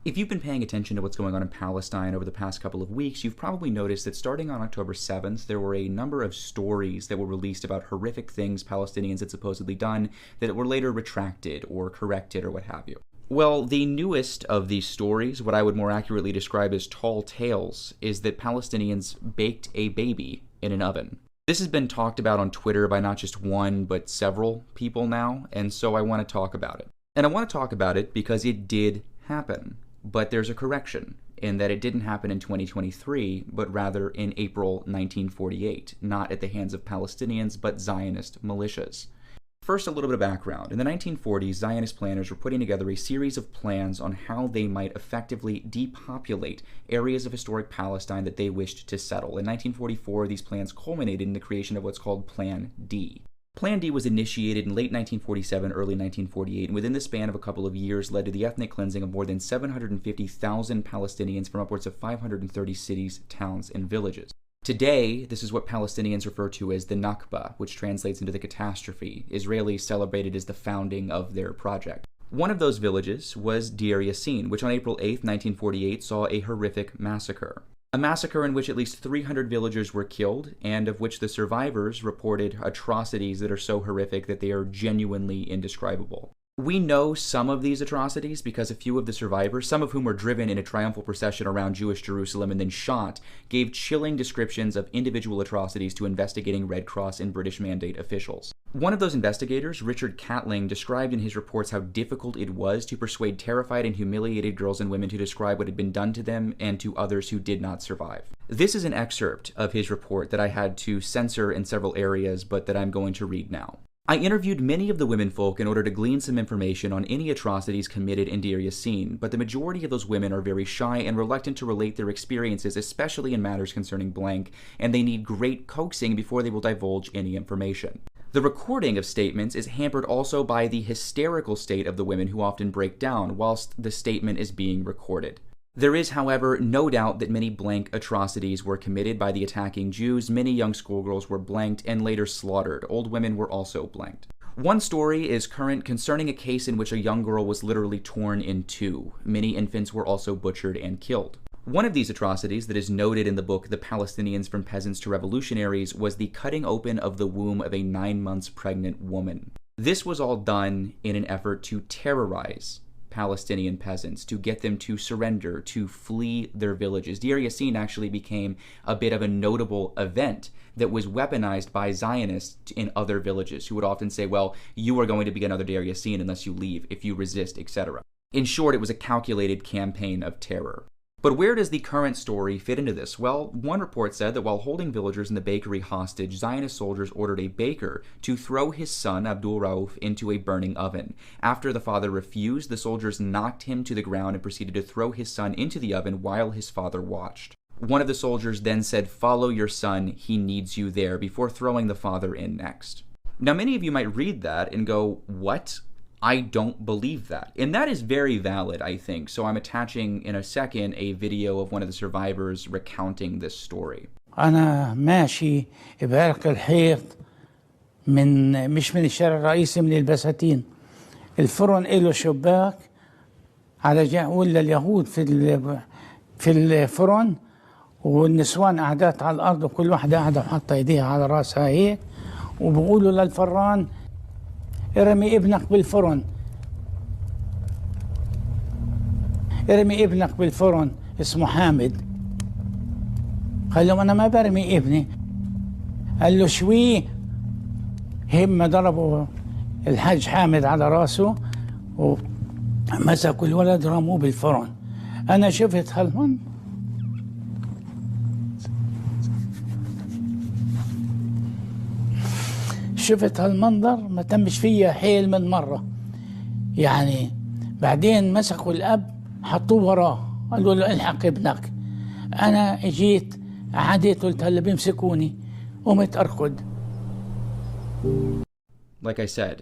If you've been paying attention to what's going on in Palestine over the past couple of weeks, you've probably noticed that starting on October 7th, there were a number of stories that were released about horrific things Palestinians had supposedly done that were later retracted or corrected or what have you. Well, the newest of these stories, what I would more accurately describe as tall tales, is that Palestinians baked a baby in an oven. This has been talked about on Twitter by not just one, but several people now, and so I want to talk about it. And I want to talk about it because it did happen. But there's a correction in that it didn't happen in 2023, but rather in April 1948, not at the hands of Palestinians, but Zionist militias. First, a little bit of background. In the 1940s, Zionist planners were putting together a series of plans on how they might effectively depopulate areas of historic Palestine that they wished to settle. In 1944, these plans culminated in the creation of what's called Plan D. Plan D was initiated in late 1947, early 1948, and within the span of a couple of years led to the ethnic cleansing of more than 750,000 Palestinians from upwards of 530 cities, towns, and villages. Today, this is what Palestinians refer to as the Nakba, which translates into the catastrophe. Israelis celebrated as the founding of their project. One of those villages was Deir Yassin, which on April 8, 1948, saw a horrific massacre. A massacre in which at least 300 villagers were killed, and of which the survivors reported atrocities that are so horrific that they are genuinely indescribable. We know some of these atrocities because a few of the survivors, some of whom were driven in a triumphal procession around Jewish Jerusalem and then shot, gave chilling descriptions of individual atrocities to investigating Red Cross and British Mandate officials. One of those investigators, Richard Catling, described in his reports how difficult it was to persuade terrified and humiliated girls and women to describe what had been done to them and to others who did not survive. This is an excerpt of his report that I had to censor in several areas, but that I'm going to read now. I interviewed many of the womenfolk in order to glean some information on any atrocities committed in Deir Yassin, but the majority of those women are very shy and reluctant to relate their experiences, especially in matters concerning blank, and they need great coaxing before they will divulge any information. The recording of statements is hampered also by the hysterical state of the women who often break down whilst the statement is being recorded. There is, however, no doubt that many blank atrocities were committed by the attacking Jews. Many young schoolgirls were blanked and later slaughtered. Old women were also blanked. One story is current concerning a case in which a young girl was literally torn in two. Many infants were also butchered and killed. One of these atrocities that is noted in the book The Palestinians from Peasants to Revolutionaries was the cutting open of the womb of a 9 months pregnant woman. This was all done in an effort to terrorize Palestinian peasants, to get them to surrender, to flee their villages. Deir Yassin actually became a bit of a notable event that was weaponized by Zionists in other villages, who would often say, well, you are going to be another Deir Yassin unless you leave, if you resist, etc. In short, it was a calculated campaign of terror. But where does the current story fit into this? Well, one report said that while holding villagers in the bakery hostage, Zionist soldiers ordered a baker to throw his son, Abdul Rauf, into a burning oven. After the father refused, the soldiers knocked him to the ground and proceeded to throw his son into the oven while his father watched. One of the soldiers then said, "Follow your son, he needs you there," before throwing the father in next. Now, many of you might read that and go, what? I don't believe that. And that is very valid, I think. So I'm attaching in a second a video of one of the survivors recounting this story. أنا ماشي بعرق الحيط مش من الشارع الرئيسي، من البساتين. الفرن له شباك على ولا اليهود في الفرن، والنسوان قاعدات على الأرض، وكل واحدة قاعدة وحاطة إيديها على راسها هيك، وبقولوا للفران ارمي ابنك بالفرن، ارمي ابنك بالفرن، اسمه حامد. قال له أنا ما برمي ابني. قال له شوي. هم ضربوا الحاج حامد على راسه ومسكوا الولد رموه بالفرن. أنا شفت هالمنظر، شفت هالمنظر ما تمش فيها حيل من مرة. يعني بعدين مسكوا الأب حطوه وراه، قالوا له الحق ابنك. أنا جيت عديت قلت هلا بيمسكوني، قمت أركض. Like I said,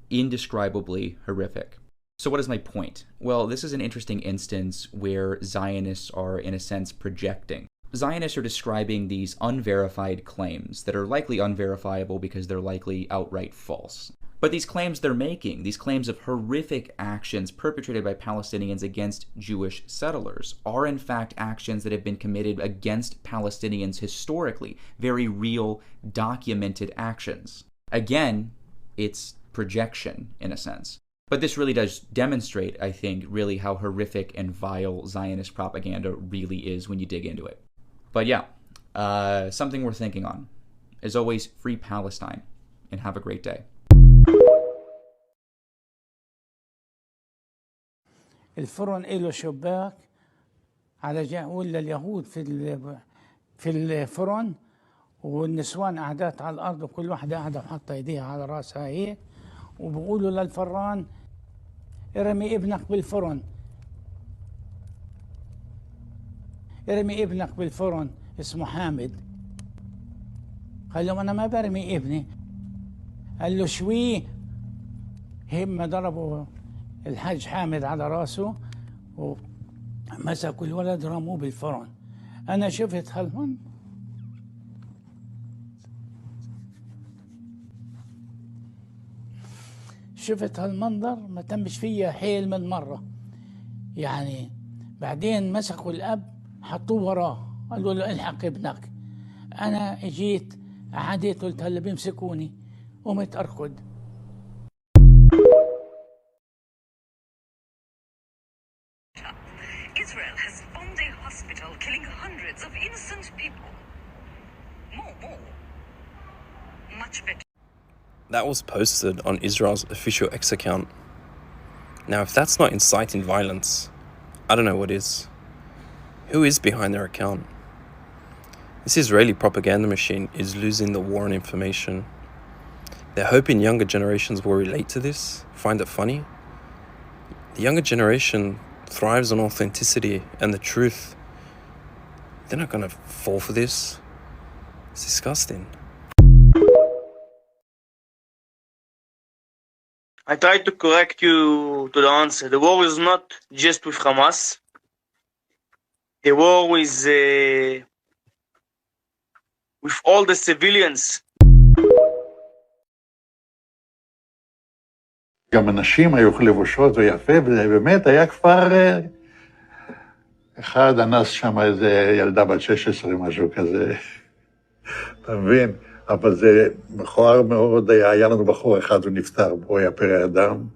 indescribably horrific. So what is my point? Well, this is an interesting instance where Zionists are, in a sense, projecting. Zionists are describing these unverified claims that are likely unverifiable because they're likely outright false. But these claims they're making, these claims of horrific actions perpetrated by Palestinians against Jewish settlers, are in fact actions that have been committed against Palestinians historically, very real, documented actions. Again, it's projection in a sense. But this really does demonstrate, I think, really how horrific and vile Zionist propaganda really is when you dig into it. But yeah, something worth thinking on. As always, free Palestine, and have a great day. الفرن له شباك على ولا اليهود في الفرن، والنسوان قاعدات على الارض، وكل واحده قاعده وحاطه ايديها على راسها هيك، وبيقولوا للفران ارمي ابنك بالفرن، ارمي ابنك بالفرن، اسمه حامد. قال لهم انا ما برمي ابني. قال له شوي، هم ضربوا الحاج حامد على راسه ومسكوا الولد رموه بالفرن. انا شفت هالمنظر، شفت هالمنظر ما تمش فيها حيل من مرة يعني. بعدين مسكوا الأب حطوه وراه، قالوا له الحق ابنك. أنا اجيت قعدت قلت هلا بيمسكوني، قمت أركض. Israel has bombed a hospital, killing hundreds of innocent people. More. Much better. That was posted on Israel's official X account. Now, if that's not inciting violence, I don't know what is. Who is behind their account? This Israeli propaganda machine is losing the war on information. They're hoping younger generations will relate to this, find it funny. The younger generation thrives on authenticity and the truth. They're not going to fall for this. It's disgusting. I tried to correct you to the answer. The war is not just with Hamas. The war is with all the civilians. גם הנשים היו לבושות ויפה, וזה באמת היה כפר אחד, אנס שם איזה ילדה בת 16, משהו כזה. אתה מבין? אבל זה מכוער מאוד, היה לנו בחור אחד, הוא נפטר, הוא היה פרא אדם,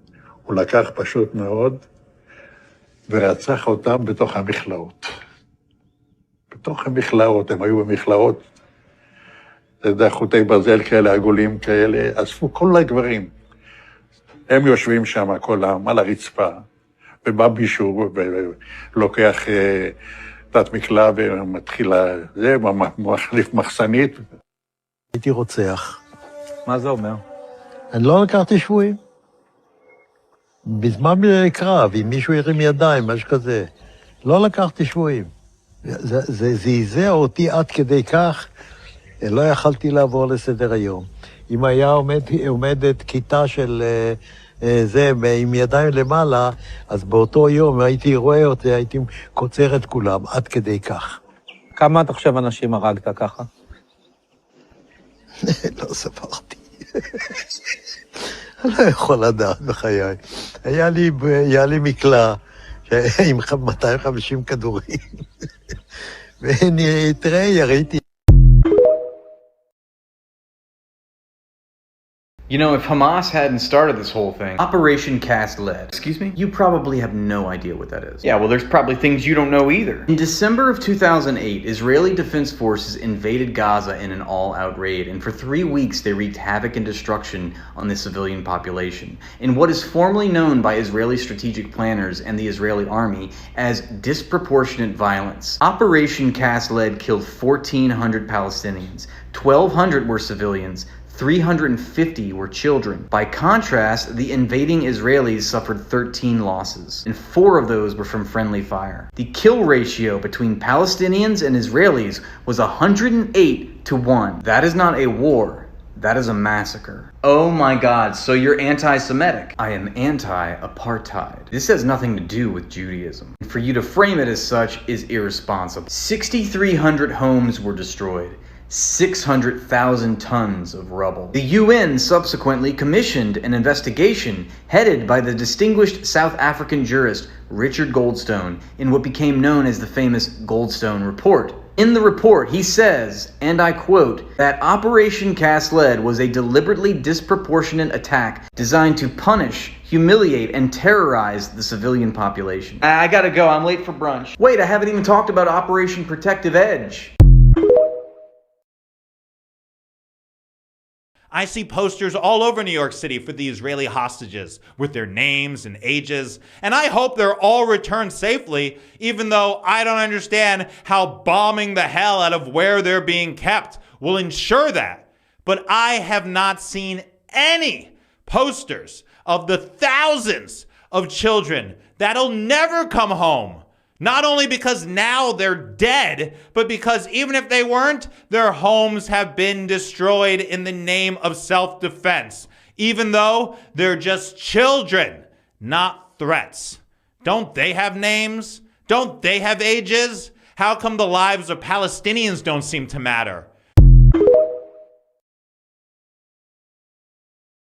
הוא לקח פשוט מאוד, ורצח אותם בתוך המכלאות. בתוך המכלאות, הם היו במכלאות, אתה יודע, חוטי ברזל כאלה, עגולים כאלה, אספו כל הגברים. הם יושבים שם כולם על הרצפה, ובא מישהו ולוקח תת מקלע ומתחיל זה, מחליף מחסנית. הייתי רוצח. מה זה אומר? אני לא לקחתי שבויים. בזמן קרב, אם מישהו הרים ידיים, משהו כזה, לא לקחתי שבויים. זה זעזע אותי עד כדי כך, לא יכלתי לעבור לסדר היום. אם היה עומדת כיתה של זה עם ידיים למעלה, אז באותו יום הייתי רואה אותי, הייתי קוצר את כולם, עד כדי כך. כמה אתה חושב אנשים הרגת ככה? לא ספרתי. אני לא יכול לדעת בחיי. היה לי מקלע עם 250 כדורים. ותראה, יריתי. You know, if Hamas hadn't started this whole thing, Operation Cast Lead, excuse me, you probably have no idea what that is. Yeah, well, there's probably things you don't know either. In December of 2008, Israeli Defense Forces invaded Gaza in an all-out raid, and for 3 weeks they wreaked havoc and destruction on the civilian population, in what is formally known by Israeli strategic planners and the Israeli army as disproportionate violence. Operation Cast Lead killed 1,400 Palestinians, 1,200 were civilians, 350 were children. By contrast, the invading Israelis suffered 13 losses, and 4 of those were from friendly fire. The kill ratio between Palestinians and Israelis was 108-1. That is not a war. That is a massacre. Oh my God, so you're anti-Semitic. I am anti-apartheid. This has nothing to do with Judaism. For you to frame it as such is irresponsible. 6,300 homes were destroyed. 600,000 tons of rubble. The UN subsequently commissioned an investigation headed by the distinguished South African jurist Richard Goldstone in what became known as the famous Goldstone Report. In the report, he says, and I quote, that Operation Cast Lead was a deliberately disproportionate attack designed to punish, humiliate, and terrorize the civilian population. I gotta go, I'm late for brunch. Wait, I haven't even talked about Operation Protective Edge. I see posters all over New York City for the Israeli hostages with their names and ages, and I hope they're all returned safely, even though I don't understand how bombing the hell out of where they're being kept will ensure that. But I have not seen any posters of the thousands of children that'll never come home. Not only because now they're dead, but because even if they weren't, their homes have been destroyed in the name of self-defense, even though they're just children, not threats. Don't they have names? Don't they have ages? How come the lives of Palestinians don't seem to matter?